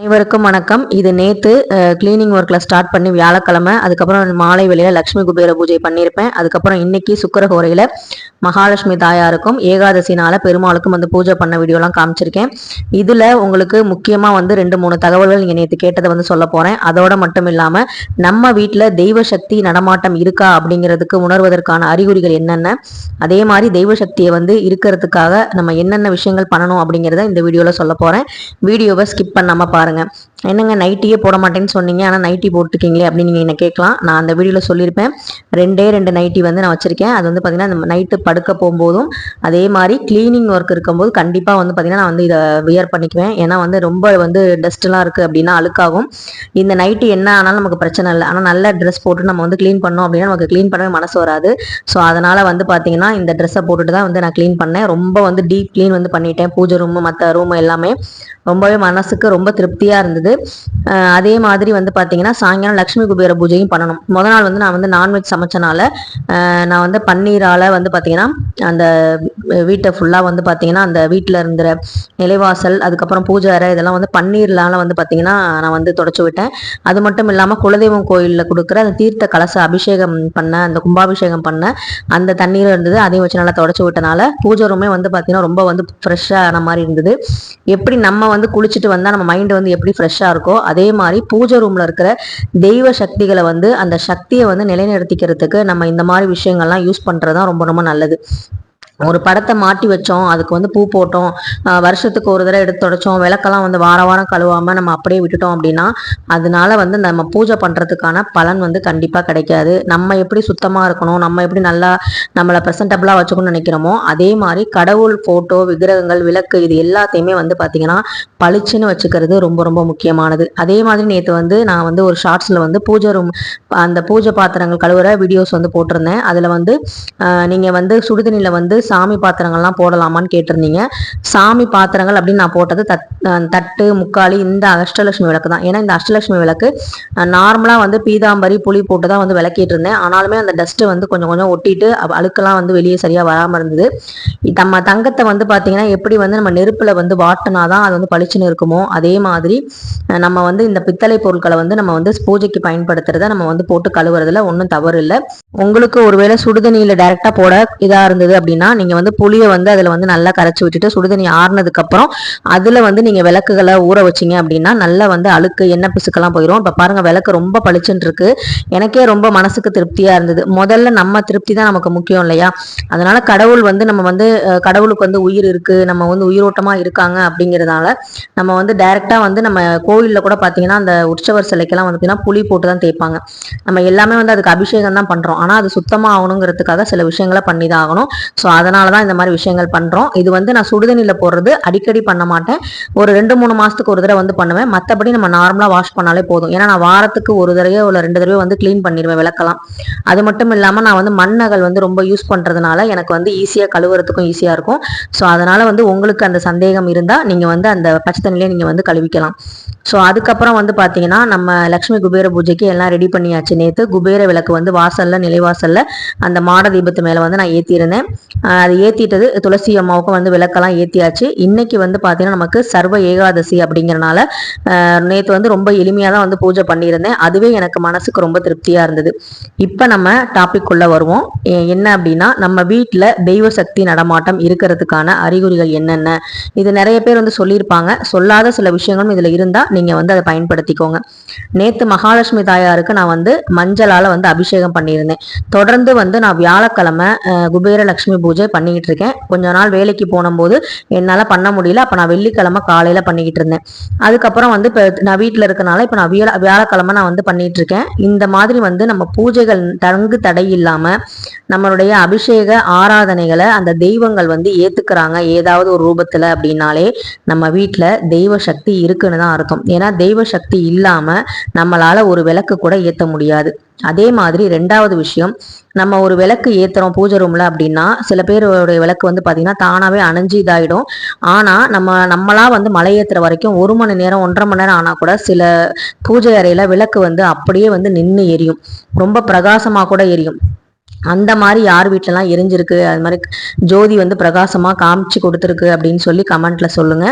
அனைவருக்கும் வணக்கம். இது நேத்து கிளீனிங் ஒர்க்ல ஸ்டார்ட் பண்ணி வியாழக்கிழமை, அதுக்கப்புறம் மாலை வேளையில லட்சுமி குபேர பூஜை பண்ணியிருப்பேன். அதுக்கப்புறம் இன்னைக்கு சுக்கரஹோரையில மகாலட்சுமி தாயாருக்கும் ஏகாதசினால பெருமாளுக்கும் வந்து பூஜை பண்ண வீடியோலாம் காமிச்சிருக்கேன். இதுல உங்களுக்கு முக்கியமா வந்து 2-3 தகவல்கள் நீங்க நேற்று கேட்டதை வந்து சொல்ல போறேன். அதோட மட்டும் இல்லாம நம்ம வீட்டுல தெய்வ சக்தி நடமாட்டம் இருக்கா அப்படிங்கிறதுக்கு உணர்வதற்கான அறிகுறிகள் என்னென்ன, அதே மாதிரி தெய்வ சக்தியை வந்து இருக்கிறதுக்காக நம்ம என்னென்ன விஷயங்கள் பண்ணணும் அப்படிங்கிறத இந்த வீடியோல சொல்ல போறேன். வீடியோவை ஸ்கிப் பண்ணாம பாருங்க. என்னங்க நைட்டியே போட மாட்டேன்னு சொன்னீங்க, ஆனால் நைட்டி போட்டுருக்கீங்களே அப்படின்னு நீங்கள் என்ன கேட்கலாம். நான் அந்த வீடியோவில் சொல்லியிருப்பேன். 2 நைட்டி வந்து நான் வச்சிருக்கேன். அது வந்து பார்த்தீங்கன்னா நைட்டு படுக்க போகும்போதும் அதே மாதிரி கிளீனிங் ஒர்க் இருக்கும்போது கண்டிப்பாக வந்து பார்த்தீங்கன்னா நான் வந்து இதை வியர் பண்ணிக்குவேன். ஏன்னா வந்து ரொம்ப வந்து டஸ்ட்லாம் இருக்குது அப்படின்னா அழுக்காகும். இந்த நைட்டி என்ன ஆனாலும் நமக்கு பிரச்சனை இல்லை, ஆனால் நல்ல ட்ரெஸ் போட்டு நம்ம வந்து க்ளீன் பண்ணோம் அப்படின்னா நமக்கு க்ளீன் பண்ணவே மனசு வராது. ஸோ அதனால் வந்து பார்த்தீங்கன்னா இந்த ட்ரெஸ்ஸை போட்டுட்டு தான் வந்து நான் க்ளீன் பண்ணேன். ரொம்ப வந்து டீப் க்ளீன் வந்து பண்ணிட்டேன். பூஜை ரூமு மற்ற ரூமு எல்லாமே ரொம்பவே மனசுக்கு ரொம்ப திருப்தியாக இருந்தது. அதே மாதிரி வந்து பார்த்தீங்கன்னா சாயங்காலம் லக்ஷ்மி குபேர பூஜையும் பண்ணணும். முதல் நாள் வந்து நான் வந்து நான்வெஜ் சமைச்சனால நான் வந்து பன்னீரால் வந்து பார்த்தீங்கன்னா அந்த வீட்டை ஃபுல்லாக வந்து பார்த்தீங்கன்னா அந்த வீட்டில் இருந்துற நிலைவாசல், அதுக்கப்புறம் பூஜை அறை இதெல்லாம் வந்து பன்னீர்லால் வந்து பார்த்தீங்கன்னா நான் வந்து தொடச்சி விட்டேன். அது மட்டும் இல்லாமல் குலதெய்வம் கோயிலில் கொடுக்குற அந்த தீர்த்த கலச அபிஷேகம் பண்ண, அந்த கும்பாபிஷேகம் பண்ண அந்த தண்ணீர் இருந்தது, அதையும் வச்சு நல்லா தொடச்சி விட்டனால பூஜை ரூமே வந்து பார்த்தீங்கன்னா ரொம்ப வந்து ஃப்ரெஷ்ஷாக ஆன மாதிரி இருந்தது. எப்படி நம்ம வந்து குளிச்சுட்டு வந்தால் நம்ம மைண்டு வந்து எப்படி ஃப்ரெஷ்ஷாக இருக்கோ அதே மாதிரி பூஜை ரூமில் இருக்கிற தெய்வ சக்திகளை வந்து அந்த சக்தியை வந்து நிலைநிறுத்திக்கிறதுக்கு நம்ம இந்த மாதிரி விஷயங்கள்லாம் யூஸ் பண்ணுறது தான் ரொம்ப ரொம்ப நல்லது. ஒரு படத்தை மாட்டி வச்சோம், அதுக்கு வந்து பூ போட்டோம், வருஷத்துக்கு ஒரு தடவை எடுத்து தொடச்சோம், விளக்கெல்லாம் வந்து வாரம் கழுவாமல் நம்ம அப்படியே விட்டுட்டோம் அப்படின்னா அதனால வந்து நம்ம பூஜை பண்ணுறதுக்கான பலன் வந்து கண்டிப்பாக கிடைக்காது. நம்ம எப்படி சுத்தமாக இருக்கணும், நம்ம எப்படி நல்லா நம்மளை ப்ரெசன்டபுளாக வச்சுக்கணும்னு நினைக்கிறோமோ அதே மாதிரி கடவுள் ஃபோட்டோ, விக்கிரகங்கள், விளக்கு இது எல்லாத்தையுமே வந்து பார்த்திங்கன்னா பளிச்சுன்னு வச்சுக்கிறது ரொம்ப ரொம்ப முக்கியமானது. அதே மாதிரி நேற்று வந்து நான் வந்து ஒரு ஷார்ட்ஸில் வந்து பூஜை ரூம் அந்த பூஜை பாத்திரங்கள் கழுவுற வீடியோஸ் வந்து போட்டிருந்தேன். அதில் வந்து நீங்கள் வந்து சுடுதண்ணியில் வந்து சாமி பாத்திரங்கள்லாம் போடலாமான்னு கேட்டிருந்தீங்க. சாமி பாத்திரங்கள் அப்படின்னு நான் போட்டது தட்டு, முக்காளி, இந்த அஷ்டலட்சுமி விளக்கு தான். ஏன்னா இந்த அஷ்டலட்சுமி விளக்கு நார்மலாக வந்து பீதாம்பரி புளி போட்டு தான் வந்து விளக்கிட்டு இருந்தேன். ஆனாலுமே அந்த டஸ்ட்டு வந்து கொஞ்சம் கொஞ்சம் ஒட்டிட்டு அழுக்கெல்லாம் வந்து வெளியே சரியாக வராமல் இருந்தது. நம்ம தங்கத்தை வந்து பார்த்தீங்கன்னா எப்படி வந்து நம்ம நெருப்பில் வந்து வாட்டினாதான் அது வந்து பளிச்சுன்னு இருக்குமோ அதே மாதிரி நம்ம வந்து இந்த பித்தளை பொருட்களை வந்து நம்ம வந்து பூஜைக்கு பயன்படுத்துறத நம்ம வந்து போட்டு கழுவுறதுல ஒன்றும் தவறு இல்லை. உங்களுக்கு ஒருவேளை சுடுதண்ணியில் டைரெக்டாக போட இதாக இருந்தது அப்படின்னா நீங்கள் வந்து புளியை வந்து அதில் வந்து நல்லா கரைச்சி விட்டுட்டு சுடுதண்ணி ஆறுனதுக்கப்புறம் அதில் வந்து நீங்கள் விளக்குகளை ஊற வச்சிங்க அப்படின்னா நல்லா வந்து அழுக்கு எண்ணெய் பிசுக்கெல்லாம் போயிடும். இப்போ பாருங்கள் விளக்கு ரொம்ப பளிச்சுன்னு இருக்கு. எனக்கே ரொம்ப மனசுக்கு திருப்தியாக இருந்தது. முதல்ல நம்ம திருப்தி தான் நமக்கு முக்கியம் இல்லையா? அதனால கடவுள் வந்து நம்ம வந்து கடவுளுக்கு வந்து உயிர் இருக்குது, நம்ம வந்து உயிரோட்டமாக இருக்காங்க அப்படிங்கிறதுனால நம்ம வந்து டைரெக்டாக வந்து நம்ம கோவிலில் கூட பார்த்தீங்கன்னா அந்த உற்சவர் சிலைக்கெல்லாம் வந்து பார்த்தீங்கன்னா புளி போட்டு தான் தேய்ப்பாங்க. நம்ம எல்லாமே வந்து அதுக்கு அபிஷேகம் தான் பண்ணுறோம். ஆனால் அது சுத்தமாக ஆகணுங்கிறதுக்காக சில விஷயங்களை பண்ணி தான் ஆகணும். ஸோ அதனால தான் இந்த மாதிரி விஷயங்கள் பண்ணுறோம். இது வந்து நான் சுடுதண்ணியில் போடுறது அடிக்கடி பண்ண மாட்டேன். ஒரு 2-3 மாதத்துக்கு ஒரு தடவை வந்து பண்ணுவேன். மற்றபடி நம்ம நார்மலாக வாஷ் பண்ணாலே போதும். ஏன்னா நான் வாரத்துக்கு ஒரு தடவையோ இல்லை 2 தடவையோ வந்து க்ளீன் பண்ணிடுவேன் விளக்கலாம். அது மட்டும் இல்லாமல் நான் வந்து மண்ணகல் வந்து ரொம்ப யூஸ் பண்ணுறதுனால எனக்கு வந்து ஈஸியாக கழுவுறதுக்கும் ஈஸியாக இருக்கும். ஸோ அதனால் வந்து உங்களுக்கு அந்த சந்தேகம் இருந்தால் நீங்கள் வந்து அந்த பச்சை தண்ணியிலே நீங்கள் வந்து கழுவிக்கலாம். ஸோ அதுக்கப்புறம் வந்து பார்த்தீங்கன்னா நம்ம லக்ஷ்மி குபேர பூஜைக்கு எல்லாம் ரெடி பண்ணியாச்சு. நேற்று குபேர விளக்கு வந்து வாசலில், நிலைவாசலில் அந்த மாட தீபத்து மேலே வந்து நான் ஏற்றிருந்தேன். அது ஏற்றிட்டது துளசி அம்மாவுக்கும் வந்து விளக்கெல்லாம் ஏற்றியாச்சு. இன்னைக்கு வந்து பார்த்தீங்கன்னா நமக்கு சர்வ ஏகாதசி அப்படிங்கிறனால நேற்று வந்து ரொம்ப எளிமையாக தான் வந்து பூஜை பண்ணியிருந்தேன். அதுவே எனக்கு மனசுக்கு ரொம்ப திருப்தியாக இருந்தது. இப்போ நம்ம டாபிக் உள்ள வருவோம். என்ன அப்படின்னா நம்ம வீட்டில் தெய்வ சக்தி நடமாட்டம் இருக்கிறதுக்கான அறிகுறிகள் என்னென்ன, இது நிறைய பேர் வந்து சொல்லியிருப்பாங்க. சொல்லாத சில விஷயங்களும் இதில் இருந்தால் நீங்கள் வந்து அதை பயன்படுத்திக்கோங்க. நேற்று மகாலட்சுமி தாயாருக்கு நான் வந்து மஞ்சளால் வந்து அபிஷேகம் பண்ணியிருந்தேன். தொடர்ந்து வந்து நான் வியாழக்கிழமை குபேர லட்சுமி பூஜை பண்ணிக்கிட்டு இருக்கேன். கொஞ்ச நாள் வேலைக்கு போனும்போது என்னால் பண்ண முடியல. அப்போ நான் வெள்ளிக்கிழமை காலையில் பண்ணிக்கிட்டு இருந்தேன். அதுக்கப்புறம் வந்து இப்போ நான் வீட்டில் இருக்கனால இப்போ நான் வியாழக்கிழமை நான் வந்து பண்ணிட்டு இருக்கேன். இந்த மாதிரி வந்து நம்ம பூஜைகள் தங்கு தடை இல்லாமல் நம்மளுடைய அபிஷேக ஆராதனைகளை அந்த தெய்வங்கள் வந்து ஏத்துக்கிறாங்க ஏதாவது ஒரு ரூபத்துல அப்படின்னாலே நம்ம வீட்டுல தெய்வ சக்தி இருக்குன்னு தான் அர்த்தம். ஏன்னா தெய்வ சக்தி இல்லாம நம்மளால ஒரு விளக்கு கூட ஏத்த முடியாது. அதே மாதிரி 2வது விஷயம், நம்ம ஒரு விளக்கு ஏத்துறோம் பூஜை ரூம்ல அப்படின்னா சில பேருடைய விளக்கு வந்து பாத்தீங்கன்னா தானாவே அணைஞ்சு இதாயிடும். ஆனா நம்மளா வந்து மலை ஏத்துற வரைக்கும் 1 மணி நேரம் 1.5 மணி நேரம் ஆனா கூட சில பூஜை அறையில விளக்கு வந்து அப்படியே வந்து நின்று எரியும், ரொம்ப பிரகாசமா கூட எரியும். அந்த மாதிரி யார் வீட்டிலலாம் எரிஞ்சிருக்கு, அது மாதிரி ஜோதி வந்து பிரகாசமாக காமிச்சு கொடுத்துருக்கு அப்படின்னு சொல்லி கமெண்ட்ல சொல்லுங்க.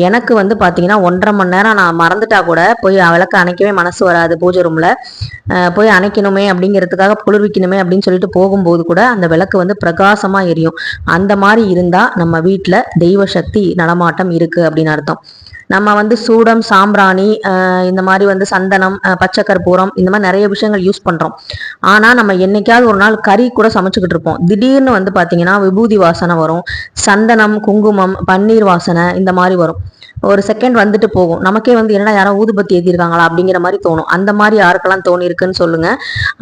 எனக்கு வந்து பார்த்தீங்கன்னா 1.5 மணி நேரம் நான் மறந்துட்டா கூட போய் விளக்கு அணைக்கவே மனசு வராது. பூஜை ரூமில் போய் அணைக்கணுமே அப்படிங்கிறதுக்காக குளிர்விக்கணுமே அப்படின்னு சொல்லிட்டு போகும்போது கூட அந்த விளக்கு வந்து பிரகாசமாக எரியும். அந்த மாதிரி இருந்தால் நம்ம வீட்டில் தெய்வ சக்தி நடமாட்டம் இருக்குது அப்படின்னு அர்த்தம். நம்ம வந்து சூடம், சாம்பிராணி, இந்த மாதிரி வந்து சந்தனம், பச்சை கற்பூரம், இந்த மாதிரி நிறைய விஷயங்கள் யூஸ் பண்ணுறோம். ஆனால் நம்ம என்னைக்காவது ஒரு நாள் கறி கூட சமைச்சுக்கிட்டு இருப்போம். திடீர்னு வந்து பார்த்தீங்கன்னா விபூதி வாசனை வரும், சந்தனம், குங்குமம், பன்னீர் வாசனை இந்த மாதிரி வரும். ஒரு செகண்ட் வந்துட்டு போகும். நமக்கே வந்து என்னடா யாரோ ஊதுபத்தி ஏற்றிருக்காங்களா அப்படிங்கிற மாதிரி தோணும். அந்த மாதிரி யாருக்கெல்லாம் தோணி இருக்குன்னு சொல்லுங்க.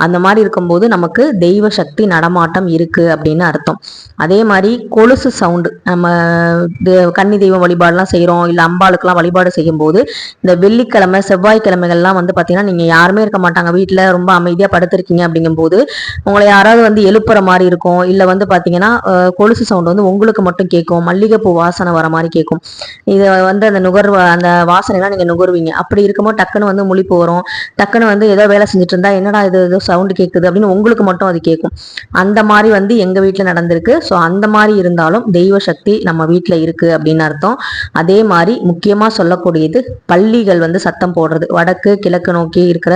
அந்த மாதிரி இருக்கும்போது நமக்கு தெய்வ சக்தி நடமாட்டம் இருக்கு அப்படின்னு அர்த்தம். அதே மாதிரி கொலுசு சவுண்டு, நம்ம கன்னி தெய்வம் வழிபாடுலாம் செய்கிறோம், இல்லை அம்பாளுக்கெல்லாம் வழிபாடு செய்யும் போது இந்த வெள்ளிக்கிழமை செவ்வாய்க்கிழமைகள்லாம் வந்து பார்த்தீங்கன்னா நீங்கள் யாருமே இருக்க மாட்டாங்க, வீட்டில் ரொம்ப அமைதியாக படுத்திருக்கீங்க. அப்படிங்கும்போது உங்களை யாராவது வந்து எழுப்புற மாதிரி இருக்கும். இல்லை வந்து பார்த்தீங்கன்னா கொலுசு சவுண்டு வந்து உங்களுக்கு மட்டும் கேட்கும், மல்லிகைப்பூ வாசனை வர மாதிரி கேட்கும். இதை வந்து அந்த நுகர்வு, அந்த வாசனைலாம் நீங்கள் நுகர்வீங்க. அப்படி இருக்கும்போது டக்குன்னு வந்து முழிப்பு வரும். டக்குன்னு வந்து ஏதோ வேலை செஞ்சுட்டு இருந்தா என்னடா இது ஏதோ சவுண்டு கேட்குது அப்படின்னு உங்களுக்கு மட்டும் அது கேட்கும். அந்த மாதிரி வந்து எங்கள் வீட்டில் நடந்திருக்கு. ஸோ அந்த மாதிரி இருந்தாலும் தெய்வ சக்தி நம்ம வீட்டில் இருக்குது அப்படின்னு அர்த்தம். அதே மாதிரி முக்கியமாக சொல்லக்கூடியது பள்ளிகள் வந்து சத்தம் போடுறது. வடக்கு கிழக்கு நோக்கி இருக்கிற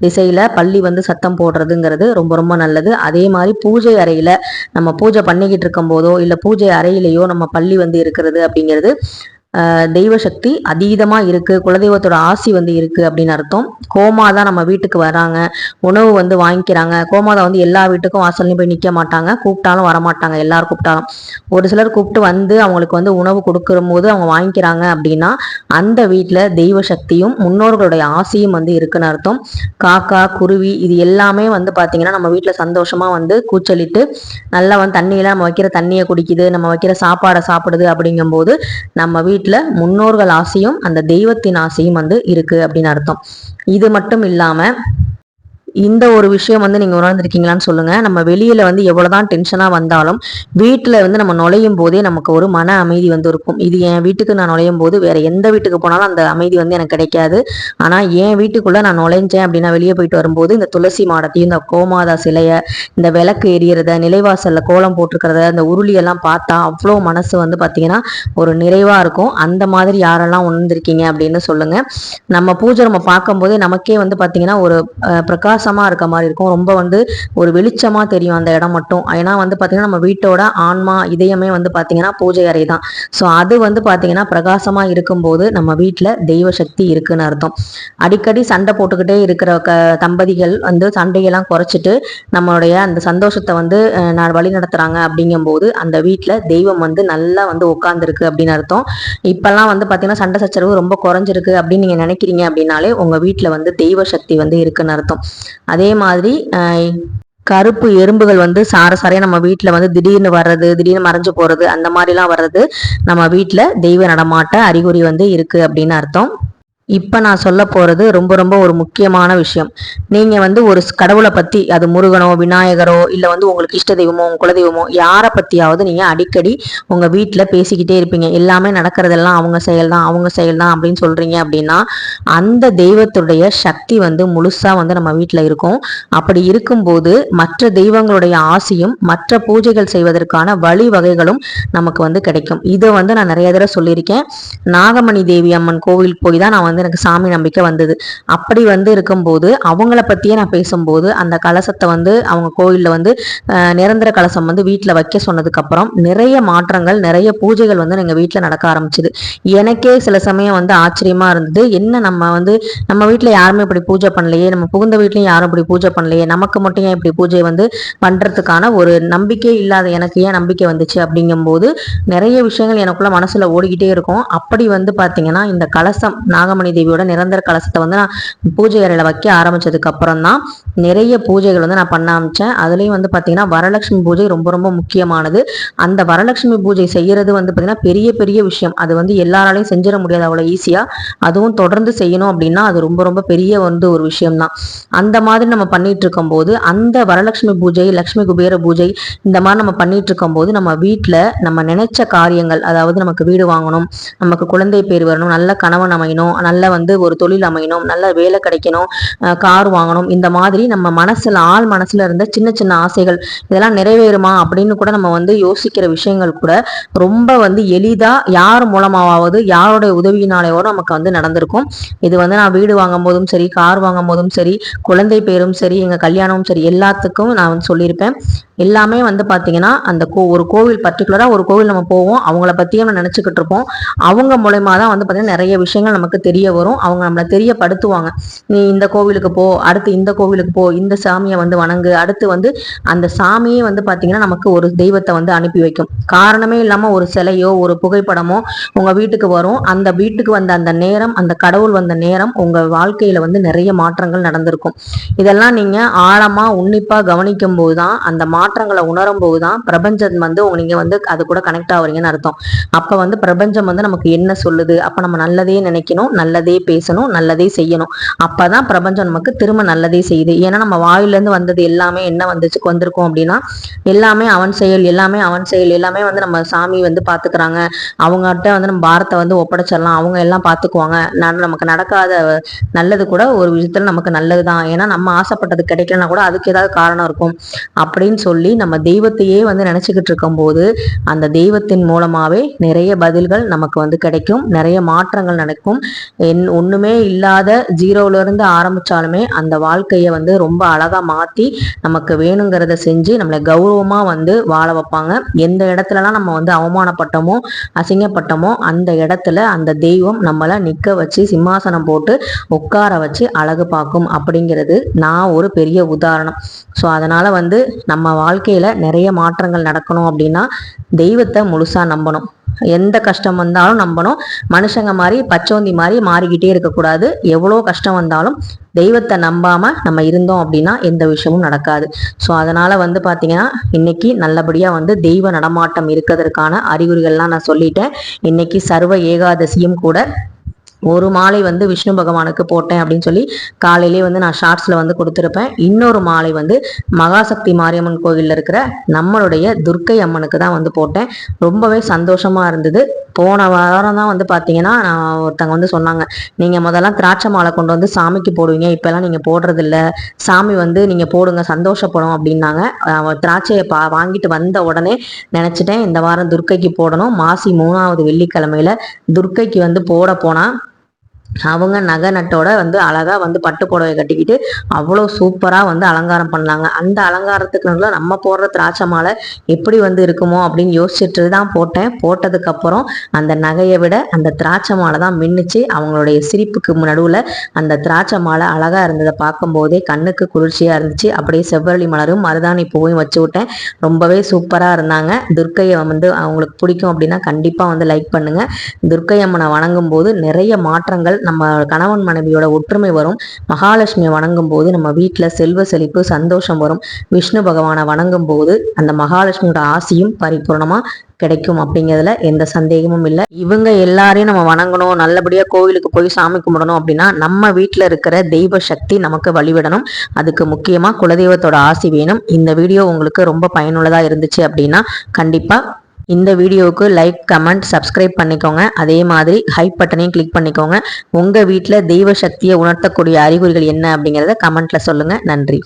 திசையில் பள்ளி வந்து சத்தம் போடுறதுங்கிறது ரொம்ப ரொம்ப நல்லது. அதே மாதிரி பூஜை அறையில் நம்ம பூஜை பண்ணிக்கிட்டு இருக்கும் போதோ இல்லை பூஜை அறையிலையோ நம்ம பள்ளி வந்து இருக்கிறது அப்படிங்கிறது தெய்வ சக்தி அதீதமாக இருக்குது, குலதெய்வத்தோட ஆசி வந்து இருக்குது அப்படின்னு அர்த்தம். கோமாதா நம்ம வீட்டுக்கு வராங்க, உணவு வந்து வாங்கிக்கிறாங்க. கோமாதா வந்து எல்லா வீட்டுக்கும் வாசல்லையும் போய் நிற்க மாட்டாங்க, கூப்பிட்டாலும் வரமாட்டாங்க. எல்லாரும் கூப்பிட்டாலும் ஒரு சிலர் கூப்பிட்டு வந்து அவங்களுக்கு வந்து உணவு கொடுக்குற போது அவங்க வாங்கிக்கிறாங்க அப்படின்னா அந்த வீட்டில் தெய்வ சக்தியும் முன்னோர்களுடைய ஆசையும் வந்து இருக்குன்னு அர்த்தம். காக்கா, குருவி இது எல்லாமே வந்து பார்த்தீங்கன்னா நம்ம வீட்டில் சந்தோஷமாக வந்து கூச்சலிட்டு நல்லா வந்து தண்ணியெல்லாம் நம்ம வைக்கிற தண்ணியை குடிக்குது, நம்ம வைக்கிற சாப்பாடை சாப்பிடுது. அப்படிங்கும்போது நம்ம வீட்டில் முன்னோர்கள் ஆசையும் அந்த தெய்வத்தின் ஆசையும் வந்து இருக்கு அப்படின்னு அர்த்தம். இது மட்டும் இல்லாம இந்த ஒரு விஷயம் வந்து நீங்கள் உணர்ந்திருக்கீங்களான்னு சொல்லுங்கள். நம்ம வெளியில் வந்து எவ்வளோதான் டென்ஷனாக வந்தாலும் வீட்டில் வந்து நம்ம நுழையும் போதே நமக்கு ஒரு மன அமைதி வந்து இருக்கும். இது என் வீட்டுக்கு நான் நுழையும் போது வேறு எந்த வீட்டுக்கு போனாலும் அந்த அமைதி வந்து எனக்கு கிடைக்காது. ஆனால் என் வீட்டுக்குள்ளே நான் நுழைஞ்சேன் அப்படின்னா வெளியே போயிட்டு வரும்போது இந்த துளசி மாடத்தையும் இந்த கோமாதா சிலையை, இந்த விளக்கு எரியறத, நிலைவாசலில் கோலம் போட்டிருக்கிறத, அந்த உருளியெல்லாம் பார்த்தா அவ்வளோ மனசு வந்து பார்த்திங்கன்னா ஒரு நிறைவாக இருக்கும். அந்த மாதிரி யாரெல்லாம் உணர்ந்திருக்கீங்க அப்படின்னு சொல்லுங்கள். நம்ம பூஜை நம்ம பார்க்கும்போதே நமக்கே வந்து பார்த்திங்கன்னா ஒரு பிரகாசமாக இருக்க மாதிரி இருக்கும். ரொம்ப வந்து ஒரு வெளிச்சமாக தெரியும் அந்த இடம் மட்டும். ஏன்னா வந்து பார்த்திங்கன்னா நம்ம வீட்டோட ஆன்மா இதயமே வந்து பார்த்திங்கன்னா பூஜை அறை தான். ஸோ அது வந்து பார்த்திங்கன்னா பிரகாசமாக இருக்கும்போது நம்ம வீட்டில் தெய்வ சக்தி இருக்குன்னு அர்த்தம். அடிக்கடி சண்டை போட்டுக்கிட்டே இருக்கிற தம்பதிகள் வந்து சண்டையெல்லாம் குறைச்சிட்டு நம்மளுடைய அந்த சந்தோஷத்தை வந்து வழி நடத்துகிறாங்க. அப்படிங்கும்போது அந்த வீட்டில் தெய்வம் வந்து நல்லா வந்து உட்காந்துருக்கு அப்படின்னு அர்த்தம். இப்போல்லாம் வந்து பார்த்திங்கன்னா சண்டை சச்சரவு ரொம்ப குறைஞ்சிருக்கு அப்படின்னு நீங்கள் நினைக்கிறீங்க அப்படின்னாலே உங்கள் வீட்டில் வந்து தெய்வ சக்தி வந்து இருக்குன்னு அர்த்தம். அதே மாதிரி கருப்பு எறும்புகள் வந்து சாரையா நம்ம வீட்டில் வந்து திடீர்னு வர்றது, திடீர்னு மறைஞ்சு போகிறது, அந்த மாதிரிலாம் வர்றது நம்ம வீட்டில் தெய்வ நடமாட்ட அறிகுறி வந்து இருக்குது அப்படின்னு அர்த்தம். இப்போ நான் சொல்ல போகிறது ரொம்ப ரொம்ப ஒரு முக்கியமான விஷயம். நீங்கள் வந்து ஒரு கடவுளை பற்றி, அது முருகனோ விநாயகரோ இல்லை வந்து உங்களுக்கு இஷ்ட தெய்வமோ உங்கள் குலதெய்வமோ யாரை பற்றியாவது நீங்கள் அடிக்கடி உங்கள் வீட்டில் பேசிக்கிட்டே இருப்பீங்க. எல்லாமே நடக்கிறதெல்லாம் அவங்க செயல் தான், அவங்க செயல் தான் அப்படின்னு சொல்கிறீங்க அப்படின்னா அந்த தெய்வத்துடைய சக்தி வந்து முழுசாக வந்து நம்ம வீட்டில் இருக்கும். அப்படி இருக்கும்போது மற்ற தெய்வங்களுடைய ஆசையும் மற்ற பூஜைகள் செய்வதற்கான வழிவகைகளும் நமக்கு வந்து கிடைக்கும். இதை வந்து நான் நிறைய தடவை சொல்லியிருக்கேன். நாகமணி தேவி அம்மன் கோவிலுக்கு போய் தான் நான் வந்து எனக்கு சாமி நம்பிக்கை வந்தது. அப்படி வந்து இருக்கும்போது அவங்கள பற்றியே நான் பேசும்போது அந்த கலசத்தை வந்து அவங்க கோயிலில் வந்து நிரந்தர கலசம் வந்து வீட்டில் வைக்க சொன்னதுக்கப்புறம் நிறைய மாற்றங்கள், நிறைய பூஜைகள் வந்து எங்கள் வீட்டில் நடக்க ஆரம்பிச்சுது. எனக்கே சில சமயம் வந்து ஆச்சரியமாக இருந்தது. என்ன நம்ம வீட்டில் யாருமே இப்படி பூஜை பண்ணலையே, நம்ம புகுந்த வீட்லையும் யாரும் இப்படி பூஜை பண்ணலையே, நமக்கு மட்டும் ஏன் இப்படி பூஜை வந்து பண்ணுறதுக்கான ஒரு நம்பிக்கை இல்லாத எனக்கு ஏன் நம்பிக்கை வந்துச்சு. அப்படிங்கும்போது நிறைய விஷயங்கள் எனக்குள்ள மனசில் ஓடிக்கிட்டே இருக்கும். அப்படி வந்து பார்த்தீங்கன்னா இந்த கலசம், நாகமணி தேவியோட நிரந்தர கலசத்தை வந்து நான் பூஜை அறையில் வைக்க ஆரம்பிச்சதுக்கு அப்புறம் தான் நிறைய பூஜைகள் வந்து நான் பண்ண ஆரம்பிச்சேன். அதுலேயும் வந்து பார்த்தீங்கன்னா வரலட்சுமி பூஜை ரொம்ப ரொம்ப முக்கியமானது. அந்த வரலட்சுமி பூஜை செய்யறது வந்து பார்த்தீங்கன்னா பெரிய பெரிய விஷயம். அது வந்து எல்லாராலையும் செஞ்சிட முடியாது அவ்வளோ ஈஸியாக. அதுவும் தொடர்ந்து செய்யணும் அப்படின்னா அது ரொம்ப ரொம்ப பெரிய வந்து ஒரு விஷயம்தான். அந்த மாதிரி நம்ம பண்ணிட்டு இருக்கும் போது அந்த வரலட்சுமி பூஜை, லட்சுமி குபேர பூஜை இந்த மாதிரி நம்ம பண்ணிட்டு இருக்கும் போது நம்ம வீட்டில் நம்ம நினைச்ச காரியங்கள், அதாவது நமக்கு வீடு வாங்கணும், நமக்கு குழந்தை பேர் வரணும், நல்ல கணவன் அமையணும், நல்ல வந்து ஒரு தொழில் அமையணும், நல்ல வேலை கிடைக்கணும், கார் வாங்கணும், இந்த மாதிரி நம்ம மனசுல ஆள் மனசுல இருந்த சின்ன சின்ன ஆசைகள் இதெல்லாம் நிறைவேறுமா அப்படின்னு கூட நம்ம வந்து யோசிக்கிற விஷயங்கள் கூட ரொம்ப வந்து எளிதா யார் மூலமாவது யாருடைய உதவியினாலேயோ நமக்கு வந்து நடந்திருக்கும். இது வந்து நான் வீடு வாங்கும் போதும் சரி, கார் வாங்கும் போதும் சரி, குழந்தை பேரும் சரி, எங்க கல்யாணமும் சரி, எல்லாத்துக்கும் நான் வந்து சொல்லியிருப்பேன். எல்லாமே வந்து பாத்தீங்கன்னா அந்த ஒரு கோவில் பர்டிகுலரா ஒரு கோவில் நம்ம போவோம், அவங்கள பத்தியே நம்ம நினைச்சுக்கிட்டு இருப்போம். அவங்க மூலயமா தான் வந்து பாத்தீங்கன்னா நிறைய விஷயங்கள் நமக்கு தெரிய வரும். அவங்க நம்மளை தெரியப்படுத்துவாங்க. நீ இந்த கோவிலுக்கு போ, அடுத்து இந்த கோவிலுக்கு போ, இந்த சாமியை வந்து வணங்கு, அடுத்து வந்து அந்த சாமியே வந்து பாத்தீங்கன்னா நமக்கு ஒரு தெய்வத்தை வந்து அனுப்பி வைக்கும். காரணமே இல்லாம ஒரு சிலையோ ஒரு புகைப்படமோ உங்க வீட்டுக்கு வரும். அந்த வீட்டுக்கு வந்த அந்த நேரம், அந்த கடவுள் வந்த நேரம் உங்க வாழ்க்கையில வந்து நிறைய மாற்றங்கள் நடந்திருக்கும். இதெல்லாம் நீங்க ஆழமா உன்னிப்பா கவனிக்கும் போதுதான், அந்த மாற்றங்களை உணரும் போதுதான் பிரபஞ்சம் வந்து நீங்க வந்து அது கூட கனெக்ட் ஆகுறீங்கன்னு அர்த்தம். அப்ப வந்து பிரபஞ்சம் வந்து நமக்கு என்ன சொல்லுது, அப்ப நம்ம நல்லதே நினைக்கணும், நல்லதே பேசணும், நல்லதே செய்யணும். அப்பதான் பிரபஞ்சம் நமக்கு திரும்ப நல்லதே செய்யுது. ஏன்னா நம்ம வாயில இருந்து வந்தது எல்லாமே என்ன வந்திருக்கோம் அப்படின்னா எல்லாமே அவன் செயல், எல்லாமே அவன் செயல், எல்லாமே வந்து நம்ம சாமி வந்து பாத்துக்கிறாங்க. அவங்ககிட்ட வந்து நம்ம பாரத்தை வந்து ஒப்படைச்சிடலாம், அவங்க எல்லாம் பாத்துக்குவாங்க. நமக்கு நடக்காத நல்லது கூட ஒரு விஷயத்துல நமக்கு நல்லதுதான். ஏன்னா நம்ம ஆசைப்பட்டது கிடைக்கலன்னா கூட அதுக்கு ஏதாவது காரணம் இருக்கும் அப்படின்னு சொல்லி நம்ம தெய்வத்தையே வந்து நினைச்சுக்கிட்டு இருக்கும் போது அந்த தெய்வத்தின் மூலமாவே நிறைய பதில்கள் நமக்கு வந்து கிடைக்கும், நிறைய மாற்றங்கள் நடக்கும். ஒண்ணுமே இல்லாத ஜீரோல இருந்து ஆரம்பிச்சாலுமே அந்த வாழ்க்கைய வந்து ரொம்ப அழகா மாத்தி நமக்கு வேணுங்கிறத செஞ்சு நம்மளை கௌரவமா வந்து வாழ வைப்பாங்க. எந்த இடத்துலலாம் நம்ம வந்து அவமானப்பட்டோமோ அசிங்கப்பட்டோமோ அந்த இடத்துல அந்த தெய்வம் நம்மளை நிக்க வச்சு சிம்மாசனம் போட்டு உட்கார வச்சு அழகு பார்க்கும் அப்படிங்கிறது நான் ஒரு பெரிய உதாரணம். ஸோ அதனால வந்து நம்ம வாழ்க்கையில நிறைய மாற்றங்கள் நடக்கணும் அப்படின்னா தெய்வத்தை முழுசா நம்பணும். எந்த கஷ்டம் வந்தாலும் நம்பணும். மனுஷங்க மாதிரி பச்சோந்தி மாதிரி மாறிக்கிட்டே இருக்கக்கூடாது. எவ்வளோ கஷ்டம் வந்தாலும் தெய்வத்தை நம்பாம நம்ம இருந்தோம் அப்படின்னா எந்த விஷயமும் நடக்காது. ஸோ அதனால வந்து பாத்தீங்கன்னா இன்னைக்கு நல்லபடியா வந்து தெய்வ நடமாட்டம் இருக்கிறதுக்கான அறிகுறிகள்லாம் நான் சொல்லிட்டேன். இன்னைக்கு சர்வ ஏகாதசியும் கூட. ஒரு மாலை வந்து விஷ்ணு பகவானுக்கு போட்டேன் அப்படின்னு சொல்லி காலையிலே வந்து நான் ஷார்ட்ஸ்ல வந்து கொடுத்துருப்பேன். இன்னொரு மாலை வந்து மகாசக்தி மாரியம்மன் கோவில்ல இருக்கிற நம்மளுடைய துர்க்கை அம்மனுக்கு தான் வந்து போட்டேன். ரொம்பவே சந்தோஷமா இருந்தது. போன வாரம் தான் வந்து பாத்தீங்கன்னா ஒருத்தவங்க வந்து சொன்னாங்க, நீங்க முதல்ல திராட்சை மாலை கொண்டு வந்து சாமிக்கு போடுவீங்க, இப்பெல்லாம் நீங்க போடுறது இல்ல, சாமி வந்து நீங்க போடுங்க சந்தோஷப்படும் அப்படின்னாங்க. திராட்சையை வாங்கிட்டு வந்த உடனே நினைச்சிட்டேன் இந்த வாரம் துர்க்கைக்கு போடணும். மாசி 3வது வெள்ளிக்கிழமையில துர்க்கைக்கு வந்து போட போனா அவங்க நகை நட்டோட வந்து அழகா வந்து பட்டு புடவை கட்டிக்கிட்டு அவ்வளோ சூப்பரா வந்து அலங்காரம் பண்ணாங்க. அந்த அலங்காரத்துக்கு நம்ம போடுற திராட்சை மாலை எப்படி வந்து இருக்குமோ அப்படின்னு யோசிச்சுட்டு தான் போட்டேன். போட்டதுக்கு அப்புறம் அந்த நகையை விட அந்த திராட்சை மாலை தான் மின்னுச்சு. அவங்களுடைய சிரிப்புக்கு நடுவுல அந்த திராட்சை மாலை அழகா இருந்ததை பார்க்கும் போதே கண்ணுக்கு குளிர்ச்சியா இருந்துச்சு. அப்படியே செவ்வரளி மலரும் மருதாணி பூவையும் வச்சு விட்டேன். ரொம்பவே சூப்பரா இருந்தாங்க. துர்க்கையை வந்து அவங்களுக்கு பிடிக்கும் அப்படின்னா கண்டிப்பா வந்து லைக் பண்ணுங்க. துர்க்கை அம்மனை வணங்கும் போது நிறைய மாற்றங்கள், நம்ம கணவன் மனைவியோட ஒற்றுமை வரும். மகாலட்சுமியை வணங்கும் போது நம்ம வீட்டுல செல்வ செழிப்பு சந்தோஷம் வரும். விஷ்ணு பகவானை வணங்கும் போது அந்த மகாலட்சுமியோட ஆசியும் பரிபூர்ணமா கிடைக்கும் அப்படிங்கிறதுல எந்த சந்தேகமும் இல்லை. இவங்க எல்லாரையும் நம்ம வணங்கணும், நல்லபடியா கோவிலுக்கு போய் சாமி கும்பிடணும் அப்படின்னா நம்ம வீட்டுல இருக்கிற தெய்வ சக்தி நமக்கு வழிவிடணும். அதுக்கு முக்கியமா குலதெய்வத்தோட ஆசி வேணும். இந்த வீடியோ உங்களுக்கு ரொம்ப பயனுள்ளதா இருந்துச்சு அப்படின்னா கண்டிப்பா இந்த வீடியோவுக்கு லைக், கமெண்ட், சப்ஸ்கிரைப் பண்ணிக்கோங்க. அதே மாதிரி ஹைப் பட்டனையும் கிளிக் பண்ணிக்கோங்க. உங்க வீட்டுல தெய்வ சக்தியை உணர்த்தக்கூடிய அறிகுறிகள் என்ன அப்படிங்கிறத கமெண்ட்ல சொல்லுங்க. நன்றி.